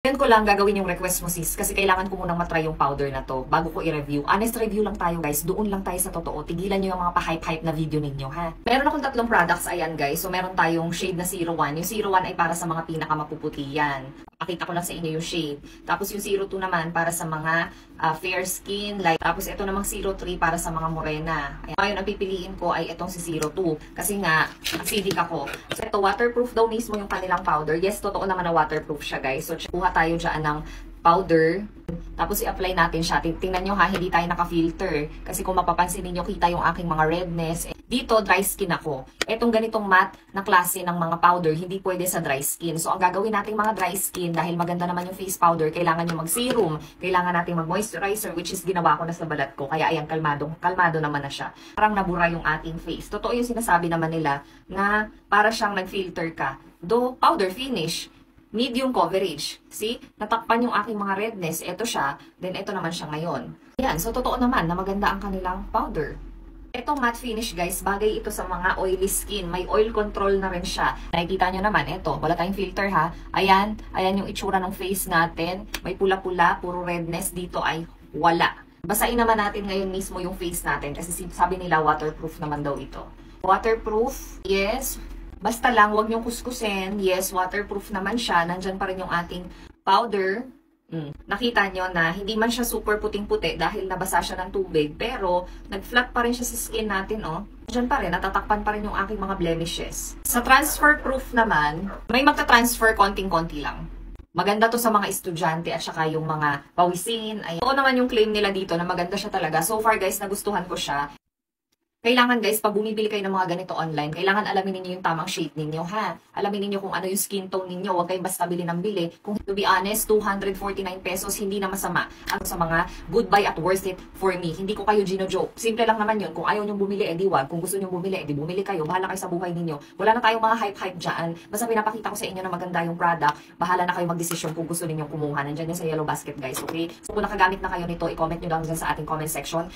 Ngayon ko lang gagawin yung request mo sis kasi kailangan ko munang matry yung powder na to bago ko i-review. Honest review lang tayo guys, doon lang tayo sa totoo. Tigilan nyo yung mga pa-hype-hype na video ninyo ha. Meron akong tatlong products, ayan guys. So meron tayong shade na 01. Yung 01 ay para sa mga pinakamapuputi yan. Pakita ko lang sa inyo yung shade. Tapos yung 02 naman para sa mga fair skin. Tapos ito namang 03 para sa mga morena. Ayan. Ngayon ang pipiliin ko ay itong si 02 kasi nga acidic ako. So ito waterproof daw mismo yung kanilang powder. Yes, totoo naman na waterproof siya guys. So kuha tayo dyan ng powder. Tapos i-apply natin siya. Tingnan nyo ha, hindi tayo naka-filter. Kasi kung mapapansin ninyo, kita yung aking mga redness. Dito, dry skin ako. Etong ganitong matte na klase ng mga powder, hindi pwede sa dry skin. So, ang gagawin nating mga dry skin, dahil maganda naman yung face powder, kailangan nyo mag-serum. Kailangan nating mag-moisturizer, which is ginawa ko na sa balat ko. Kaya ayan, kalmado naman na siya. Parang nabura yung ating face. Totoo yung sinasabi naman nila na para siyang nag-filter ka. Do powder finish. Medium coverage. See? Natakpan yung aking mga redness. Ito siya. Then, ito naman siya ngayon. Yan. So, totoo naman na maganda ang kanilang powder. Itong matte finish, guys, bagay ito sa mga oily skin. May oil control na rin siya. Nakikita nyo naman, ito. Wala tayong filter, ha? Ayan. Ayan yung itsura ng face natin. May pula-pula. Puro redness. Dito ay wala. Basahin naman natin ngayon mismo yung face natin. Kasi sabi nila, waterproof naman daw ito. Waterproof. Yes. Basta lang, huwag niyong kuskusin. Yes, waterproof naman siya. Nandyan pa rin yung ating powder. Nakita nyo na hindi man siya super puting-puti dahil nabasa siya ng tubig. Pero, nag-flat pa rin siya sa skin natin, oh. Nandyan pa rin, natatakpan pa rin yung aking mga blemishes. Sa transfer proof naman, may magta-transfer konting-konti lang. Maganda to sa mga estudyante at saka yung mga pawisin. Oo naman yung claim nila dito na maganda siya talaga. So far guys, nagustuhan ko siya. Kailangan guys, pag bumibili kayo ng mga ganito online, kailangan alamin niyo yung tamang shade ninyo, ha? Alamin niyo kung ano yung skin tone ninyo. Huwag kayong basta bili ng bili. Kung to be honest, 249 pesos, hindi na masama. Ang sa mga good buy at worth it for me. Hindi ko kayo gino-joke. Simple lang naman yun. Kung ayaw nyo bumili, edi wag. Kung gusto nyo bumili, edi bumili kayo. Bahala kayo sa buhay ninyo. Wala na tayong mga hype-hype dyan. Basta pinapakita ko sa inyo na maganda yung product. Bahala na kayo magdesisyon kung gusto ninyong kumuha. Nandyan yan sa yellow basket guys, okay? So kung nakagamit na kayo nito, i-comment nyo lang dyan sa ating comment section.